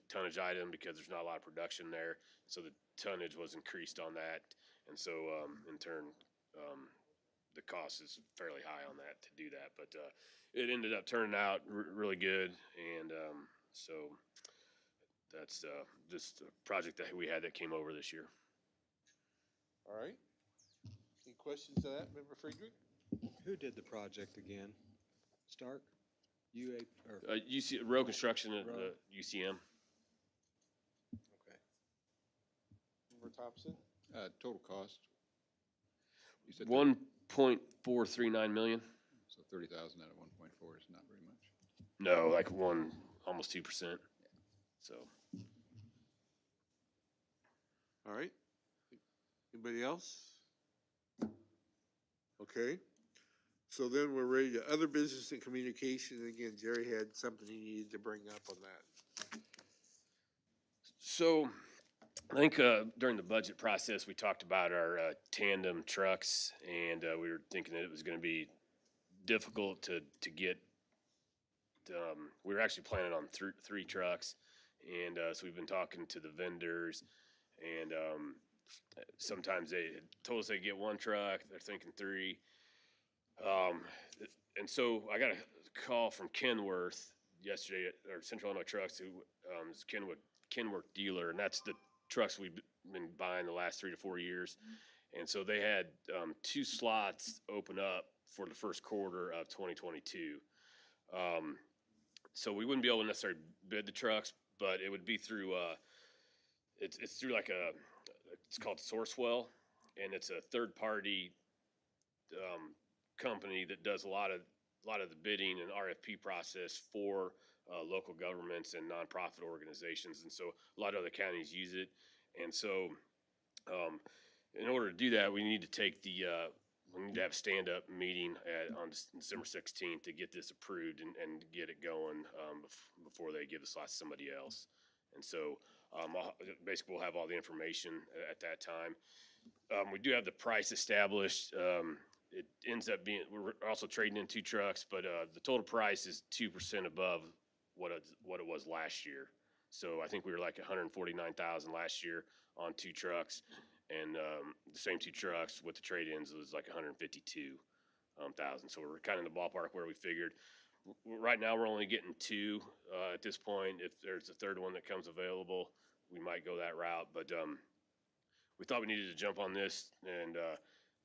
tonnage item because there's not a lot of production there. So the tonnage was increased on that. And so, in turn, the cost is fairly high on that to do that. But it ended up turning out really good. And so that's just a project that we had that came over this year. All right. Any questions to that, Member Friedrich? Who did the project again? Stark? UA, or, UC road construction at Road. UCM. okay. Member Thompson? Total cost? You said 1.439 million. So 30,000 out of 1.4 is not very much. No, like almost 2%. So All right. Anybody else? Okay. So then we're ready to other business and communication. Again, Jerry had something he needed to bring up on that. So I think during the budget process, we talked about our tandem trucks, and we were thinking that it was going to be difficult to get. We were actually planning on three trucks, and so we've been talking to the vendors, and sometimes they had told us they'd get one truck. They're thinking three. And so I got a call from Kenworth yesterday, or Central Illinois Trucks, who is Kenworth dealer, and that's the trucks we've been buying the last 3 to 4 years. And so they had 2 slots open up for the first quarter of 2022. So we wouldn't be able to necessarily bid the trucks, but it would be through it's through like it's called Sourcewell, and it's a third party company that does a lot of the bidding and RFP process for local governments and nonprofit organizations, and so a lot of other counties use it. And so, in order to do that, we need to take we need to have a stand-up meeting on December 16th to get this approved and get it going before they give the slots to somebody else. And so, basically, we'll have all the information at that time. We do have the price established. It ends up being, we're also trading in 2 trucks, but the total price is 2% above what it was last year. So I think we were like 149,000 last year on 2 trucks, and the same 2 trucks with the trade-ins was like 152,000. So we're kind of in the ballpark where we figured. Right now we're only getting 2 at this point. If there's a third one that comes available, we might go that route. But we thought we needed to jump on this and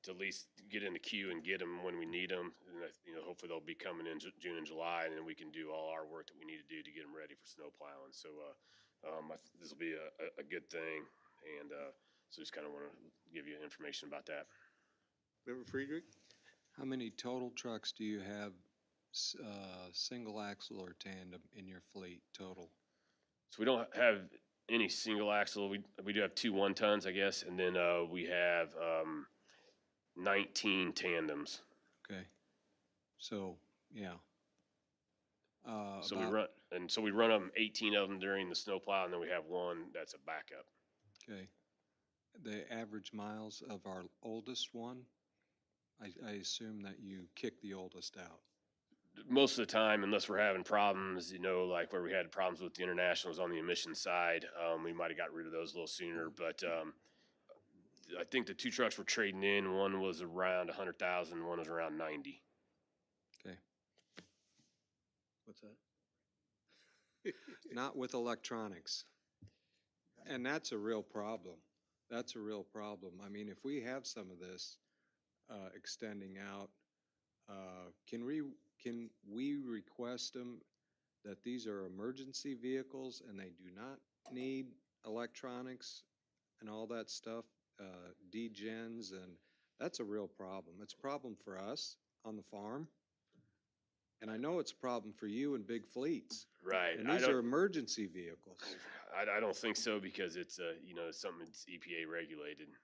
to at least get in the queue and get them when we need them. And hopefully they'll be coming in June and July, and then we can do all our work that we need to do to get them ready for snow plowing. So this will be a good thing, and so just kind of want to give you information about that. Member Friedrich? How many total trucks do you have, single axle or tandem, in your fleet total? So we don't have any single axle. We do have 2 1-tons, I guess, and then we have 19 tandems. Okay. So, yeah. So we run them 18 of them during the snowplow, and then we have 1 that's a backup. Okay. The average miles of our oldest one, I assume that you kick the oldest out. Most of the time, unless we're having problems, like where we had problems with the internationals on the emission side, we might have got rid of those a little sooner. But I think the 2 trucks we're trading in, one was around 100,000, one was around 90. Okay. What's that? Not with electronics. And that's a real problem. That's a real problem. I mean, if we have some of this extending out, can we request them that these are emergency vehicles and they do not need electronics and all that stuff, degens, and that's a real problem. It's a problem for us on the farm, and I know it's a problem for you and big fleets. Right. And these are emergency vehicles. I don't think so, because it's something that's EPA regulated,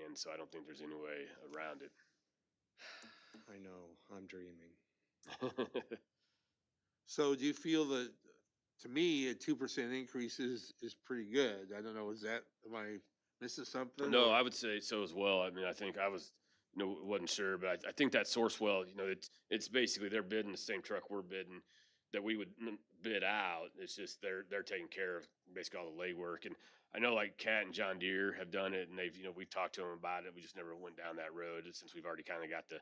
and so I don't think there's any way around it. I know, I'm dreaming. So do you feel that, to me, a 2% increase is pretty good? I don't know, am I missing something? No, I would say so as well. I mean, I think I wasn't sure, but I think that Sourcewell, it's basically they're bidding the same truck we're bidding. that we would bid out. It's just they're taking care of basically all the legwork. And I know like Cat and John Deere have done it, and we've talked to them about it. We just never went down that road since we've already kind of got the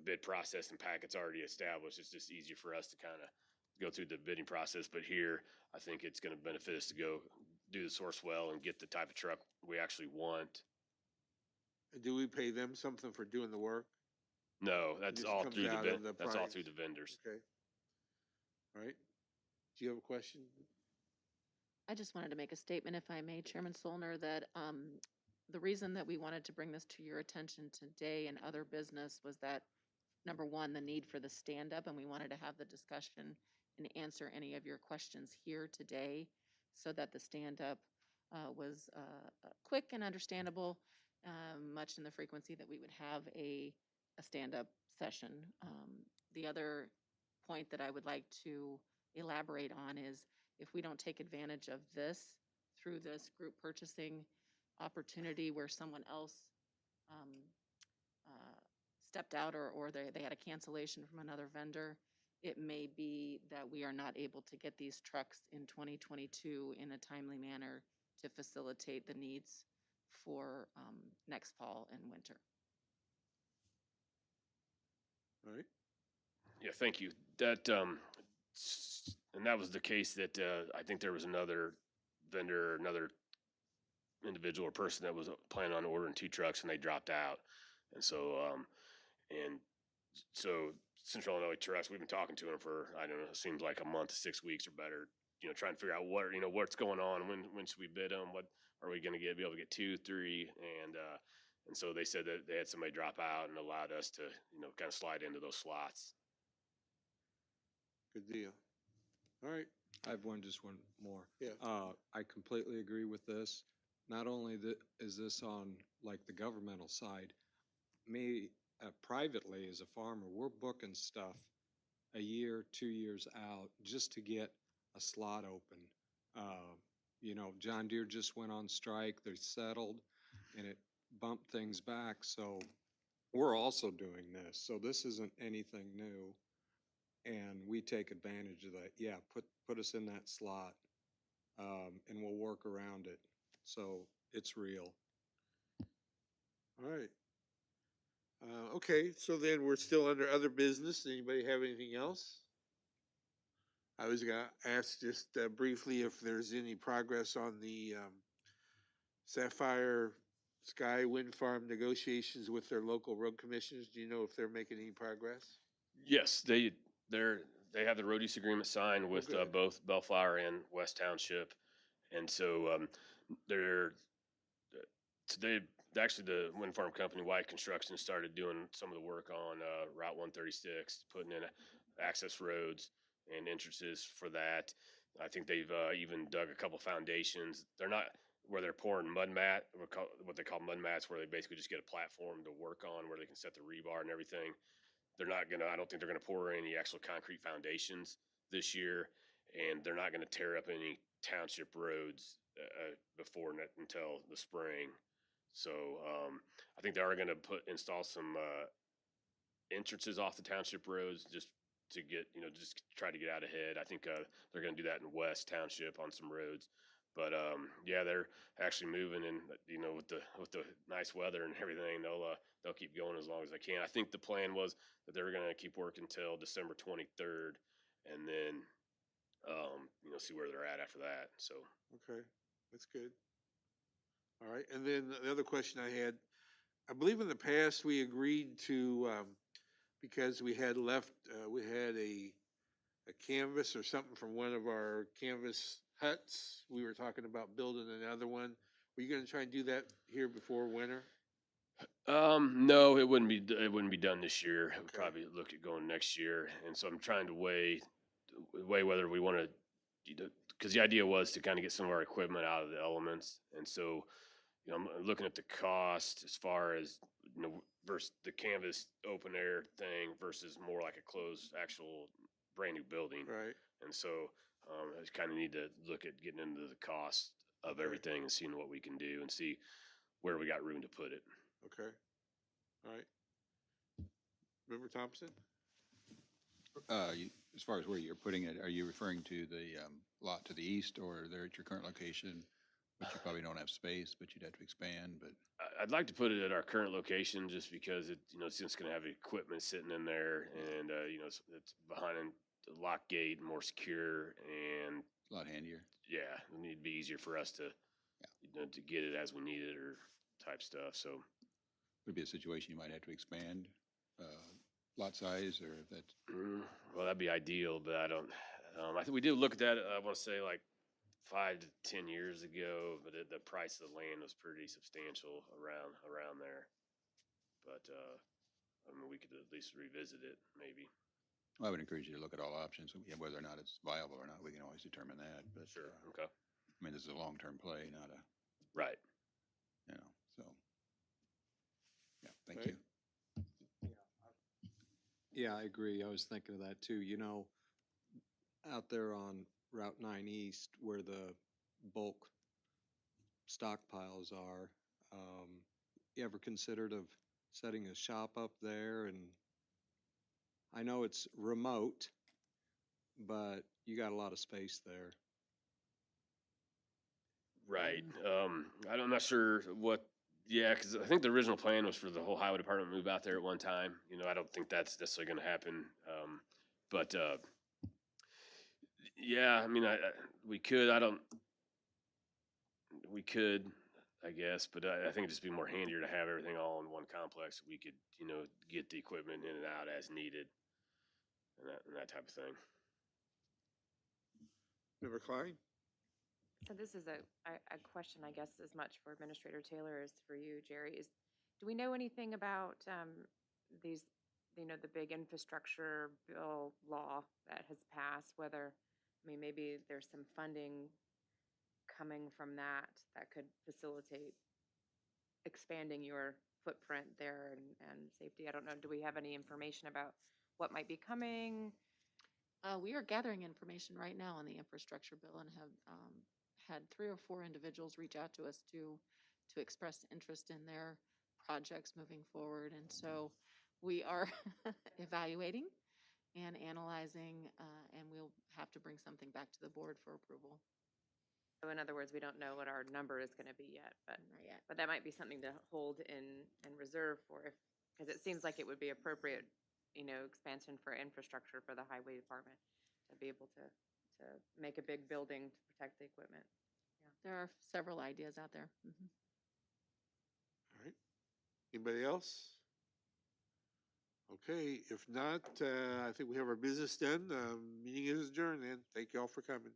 bid process and packets already established. It's just easier for us to kind of go through the bidding process. But here, I think it's going to benefit us to go do the source well and get the type of truck we actually want. And do we pay them something for doing the work? No, that's just all comes through the out ven- of the that's all price. through the vendors. Okay. All right. Do you have a question? I just wanted to make a statement, if I may, Chairman Solner, that the reason that we wanted to bring this to your attention today and other business was that, number one, the need for the stand-up, and we wanted to have the discussion and answer any of your questions here today so that the stand-up was quick and understandable, much in the frequency that we would have a stand-up session. The other point that I would like to elaborate on is if we don't take advantage of this through this group purchasing opportunity where someone else um, stepped out or they had a cancellation from another vendor, it may be that we are not able to get these trucks in 2022 in a timely manner to facilitate the needs for next fall and winter. All right. Yeah, thank you. And that was the case that I think there was another vendor, another individual or person that was planning on ordering 2 trucks and they dropped out. And so Central Illinois Trucks, we've been talking to them for, I don't know, it seems like a month to 6 weeks or better, trying to figure out what's going on, when should we bid them, what are we going to be able to get 2, 3, and so they said that they had somebody drop out and allowed us to, kind of slide into those slots. Good deal. All right. I have just one more. Yeah. I completely agree with this. Not only is this on like the governmental side, me privately as a farmer, we're booking stuff a year, 2 years out just to get a slot open. John Deere just went on strike. They settled and it bumped things back. So we're also doing this. So this isn't anything new. And we take advantage of that. Yeah, put us in that slot, and we'll work around it. So it's real. All right. Okay, so then we're still under other business. Anybody have anything else? I was gonna ask just briefly if there's any progress on the Sapphire Sky Wind Farm negotiations with their local road commissions. Do you know if they're making any progress? Yes, they have the road use agreement signed with good. both Bellflower and West Township, and so they're today. Actually, the wind farm company, White Construction, started doing some of the work on Route 136, putting in access roads and entrances for that. I think they've even dug a couple foundations. They're not where they're pouring mud mat, what they call mud mats, where they basically just get a platform to work on, where they can set the rebar and everything. I don't think they're gonna pour any actual concrete foundations this year, and they're not gonna tear up any township roads until the spring. So I think they are gonna install some entrances off the township roads just to get, just try to get out ahead. I think they're gonna do that in West Township on some roads. But yeah, they're actually moving, and with the nice weather and everything, they'll keep going as long as they can. I think the plan was that they were going to keep working until December 23rd, and then see where they're at after that. So Okay, that's good. All right, and then the other question I had, I believe in the past we agreed to, because we had a canvas or something from one of our canvas huts. We were talking about building another one. Were you gonna try and do that here before winter? no, it wouldn't be done this year. We'd Okay. probably look at going next year. And so I'm trying to weigh whether we want to, because the idea was to kind of get some of our equipment out of the elements. And so I'm looking at the cost as far as versus the canvas open air thing versus more like a closed actual brand new building. Right. And so I just kind of need to look at getting into the cost of Okay. everything and seeing what we can do and see where we got room to put it. Okay. All right. Member Thompson? As far as where you're putting it, are you referring to the lot to the east or there at your current location? Which you probably don't have space, but you'd have to expand, but I'd like to put it at our current location just because it's just going to have equipment sitting in there and, it's behind the lock gate, more secure. And it's a lot handier. yeah, it'd be easier for us to, to get it as we need it or type stuff. So, Would be a situation you might have to expand lot size or if that's, well, that'd be ideal, but I don't, I think we did look at that. I want to say like 5 to 10 years ago, but the price of the land was pretty substantial around there. But, I mean, we could at least revisit it maybe. I would encourage you to look at all options, whether or not it's viable or not, we can always determine that, but. Sure. Okay. I mean, this is a long-term play, not a, Right. so. Yeah, thank Right. you. Yeah, I agree. I was thinking of that too. Out there on Route 9 East where the bulk stockpiles are, you ever considered of setting a shop up there? And I know it's remote, but you got a lot of space there. Right. I'm not sure what. Yeah, because I think the original plan was for the whole highway department to move out there at one time. I don't think that's necessarily going to happen. But yeah, I mean, we could. I don't. We could, I guess, but I think it'd just be more handier to have everything all in one complex. We could, get the equipment in and out as needed, and that type of thing. Member Klein? So this is a question, I guess, as much for Administrator Taylor as for you, Jerry. Do we know anything about these, the big infrastructure bill law that has passed? Whether, maybe there's some funding coming from that could facilitate expanding your footprint there and safety. I don't know. Do we have any information about what might be coming? We are gathering information right now on the infrastructure bill and have had 3 or 4 individuals reach out to us to express interest in their projects moving forward. And so we are evaluating and analyzing, and we'll have to bring something back to the board for approval. So in other words, we don't know what our number is going to be yet, but Not yet. but that might be something to hold in reserve for, because it seems like it would be appropriate, expansion for infrastructure for the highway department to be able to make a big building to protect the equipment. There are several ideas out there. Mhm. All right. Anybody else? Okay, if not, I think we have our business done. Meeting is adjourned then. Thank you all for coming.